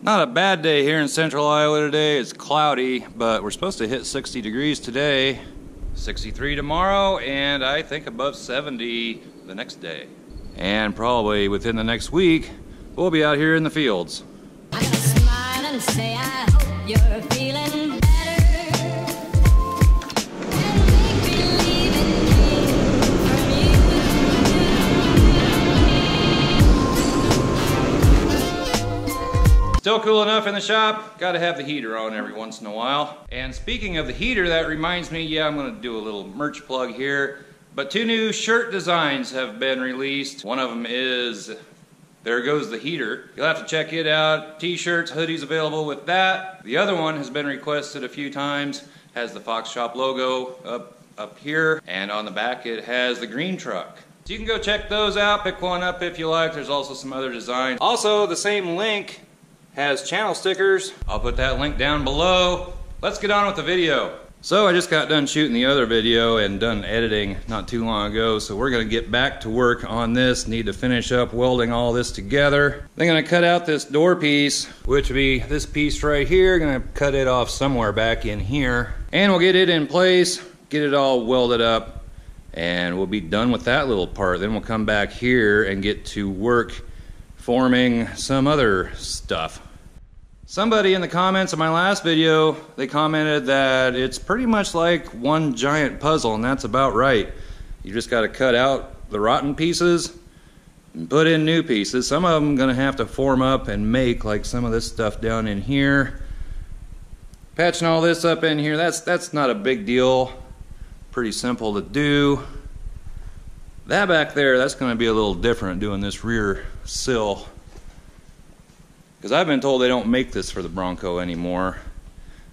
Not a bad day here in central Iowa today. It's cloudy, but we're supposed to hit 60 degrees today, 63 tomorrow, and I think above 70 the next day. And probably within the next week, we'll be out here in the fields. I'm gonna smile and say I hope you're feeling better. And make believe it came from you. Still cool enough in the shop. Gotta have the heater on every once in a while. And speaking of the heater, that reminds me, yeah, I'm gonna do a little merch plug here. But 2 new shirt designs have been released. One of them is There Goes the Heater. You'll have to check it out. T-shirts, hoodies available with that. The other one has been requested a few times. Has the Fox Shop logo up here. And on the back it has the green truck. So you can go check those out. Pick one up if you like. There's also some other designs. Also, the same link has channel stickers. I'll put that link down below. Let's get on with the video. So I just got done shooting the other video and done editing not too long ago, so we're gonna get back to work on this. Need to finish up welding all this together. I'm gonna cut out this door piece, which would be this piece right here. Gonna cut it off somewhere back in here. And we'll get it in place, get it all welded up, and we'll be done with that little part. Then we'll come back here and get to work forming some other stuff. Somebody in the comments of my last video, they commented that it's pretty much like one giant puzzle, and that's about right. You just got to cut out the rotten pieces and put in new pieces. Some of them gonna have to form up and make, like some of this stuff down in here. Patching all this up in here, that's not a big deal. Pretty simple to do. That back there, that's gonna be a little different, doing this rear sill. Because I've been told they don't make this for the Bronco anymore.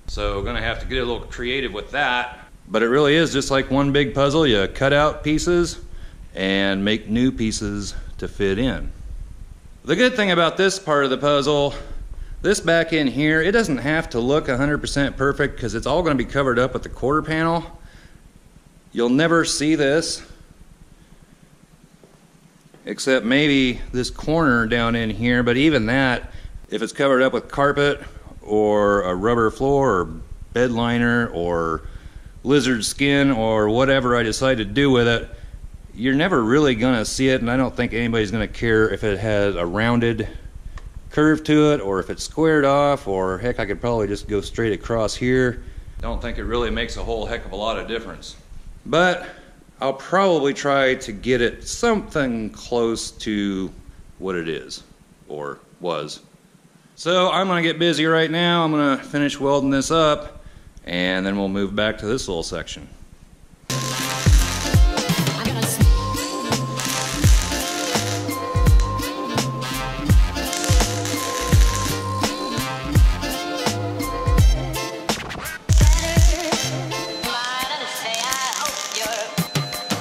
So gonna have to get a little creative with that. But it really is just like one big puzzle. You cut out pieces and make new pieces to fit in. The good thing about this part of the puzzle, this back in here, it doesn't have to look 100% perfect because it's all gonna be covered up with the quarter panel. You'll never see this, except maybe this corner down in here, but even that, if it's covered up with carpet or a rubber floor or bed liner or lizard skin or whatever I decide to do with it, you're never really gonna see it, and I don't think anybody's gonna care if it has a rounded curve to it or if it's squared off, or heck, I could probably just go straight across here. Don't think it really makes a whole heck of a lot of difference. But I'll probably try to get it something close to what it is or was. So I'm gonna get busy right now. I'm gonna finish welding this up, and then we'll move back to this little section.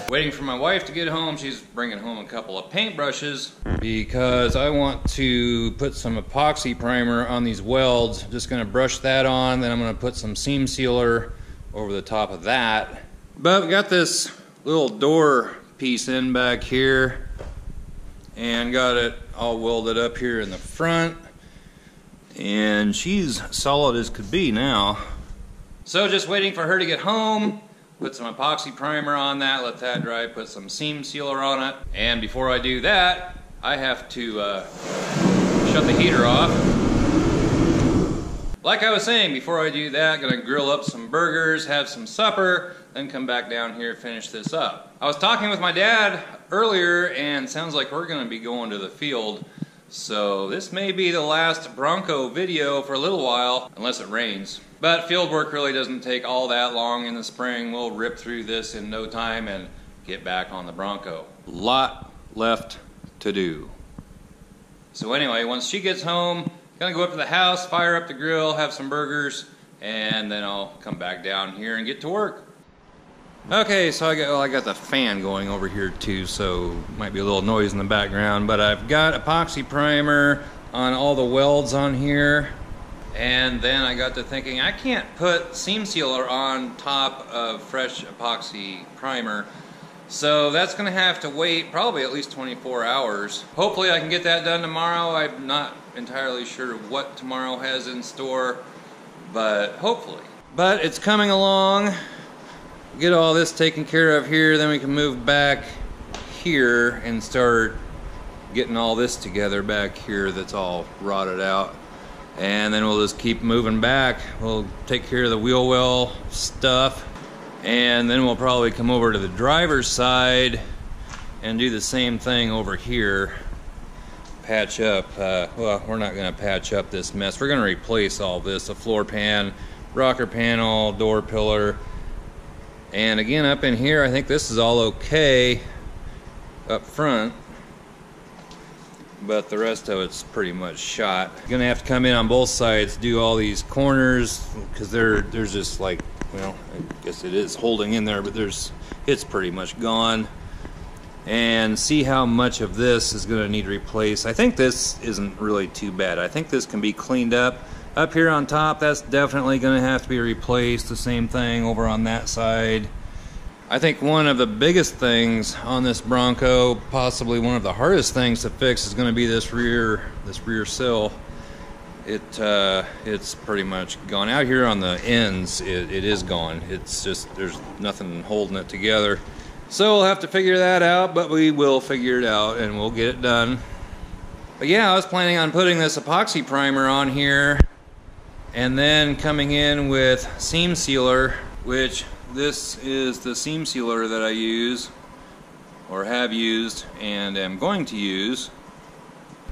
Waiting for my wife to get home. She's bringing home a couple of paintbrushes because I want to put some epoxy primer on these welds. Just gonna brush that on, then I'm gonna put some seam sealer over the top of that. But we got this little door piece in back here and got it all welded up here in the front. And she's solid as could be now. So just waiting for her to get home. Put some epoxy primer on that, let that dry, put some seam sealer on it. And before I do that, I have to shut the heater off. Like I was saying, before I do that, gonna grill up some burgers, have some supper, then come back down here, finish this up. I was talking with my dad earlier, and sounds like we're gonna be going to the field. So this may be the last Bronco video for a little while, unless it rains. But field work really doesn't take all that long in the spring. We'll rip through this in no time and get back on the Bronco. Lot left to do. So anyway, once she gets home, gonna go up to the house, fire up the grill, have some burgers, and then I'll come back down here and get to work. Okay, so I got the fan going over here too, so might be a little noise in the background, but I've got epoxy primer on all the welds on here. And then I got to thinking, I can't put seam sealer on top of fresh epoxy primer. So that's gonna have to wait probably at least 24 hours. Hopefully I can get that done tomorrow. I'm not entirely sure what tomorrow has in store, but hopefully. But it's coming along. Get all this taken care of here, then we can move back here and start getting all this together back here that's all rotted out. And then we'll just keep moving back. We'll take care of the wheel well stuff, and then we'll probably come over to the driver's side and do the same thing over here. Patch up, well, we're not gonna patch up this mess. We're gonna replace all this, the floor pan, rocker panel, door pillar. And again, up in here, I think this is all okay up front, but the rest of it's pretty much shot. Gonna have to come in on both sides, do all these corners, because there's just like, well, I guess it is holding in there, but it's pretty much gone. And see how much of this is gonna need replaced. I think this isn't really too bad. I think this can be cleaned up. Up here on top, that's definitely gonna have to be replaced. The same thing over on that side. I think one of the biggest things on this Bronco, possibly one of the hardest things to fix, is going to be this rear sill. It's pretty much gone. Out here on the ends, it is gone. It's just, there's nothing holding it together. So we'll have to figure that out, but we will figure it out and we'll get it done. But yeah, I was planning on putting this epoxy primer on here and then coming in with seam sealer, which this is the seam sealer that I use, or have used, and am going to use.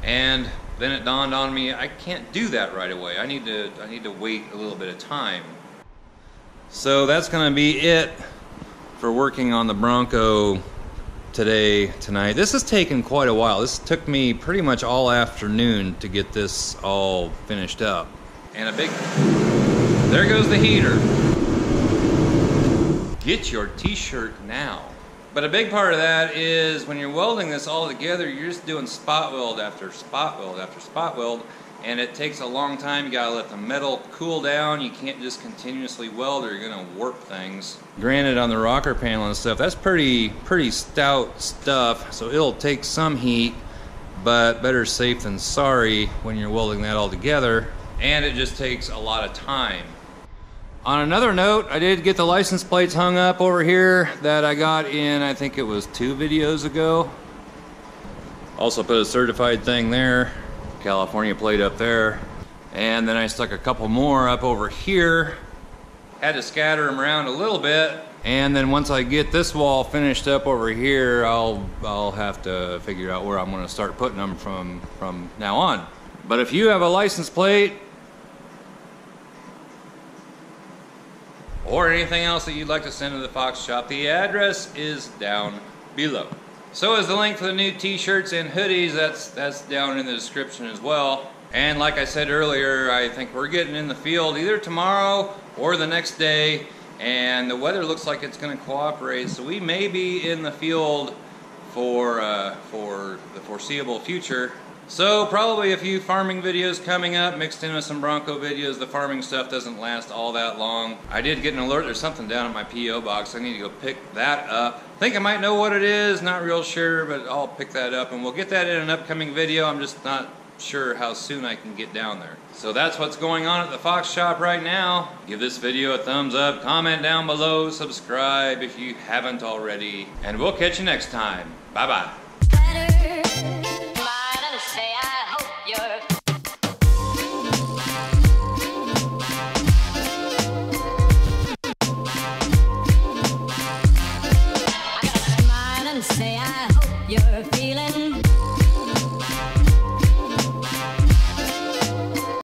And then it dawned on me, I can't do that right away. I need to wait a little bit of time. So that's gonna be it for working on the Bronco tonight. This has taken quite a while. This took me pretty much all afternoon to get this all finished up. And there goes the heater. Get your t-shirt now. But a big part of that is when you're welding this all together, you're just doing spot weld after spot weld after spot weld, and it takes a long time. You gotta let the metal cool down. You can't just continuously weld or you're gonna warp things. Granted, on the rocker panel and stuff, that's pretty stout stuff, so it'll take some heat, but better safe than sorry when you're welding that all together, and it just takes a lot of time. On another note, I did get the license plates hung up over here that I got in, I think it was 2 videos ago. Also put a certified thing there, California plate up there. And then I stuck a couple more up over here. Had to scatter them around a little bit. And then once I get this wall finished up over here, I'll have to figure out where I'm gonna start putting them from now on. But if you have a license plate, or anything else that you'd like to send to the Fox Shop, the address is down below. So is the link for the new t-shirts and hoodies. That's down in the description as well. And like I said earlier, I think we're getting in the field either tomorrow or the next day, and the weather looks like it's going to cooperate, so we may be in the field for the foreseeable future. So probably a few farming videos coming up, mixed in with some Bronco videos. The farming stuff doesn't last all that long. I did get an alert, there's something down at my P.O. box. I need to go pick that up. Think I might know what it is, not real sure, but I'll pick that up and we'll get that in an upcoming video. I'm just not sure how soon I can get down there. So that's what's going on at the Fox Shop right now. Give this video a thumbs up, comment down below, subscribe if you haven't already, and we'll catch you next time. Bye-bye. Say I hope you're feeling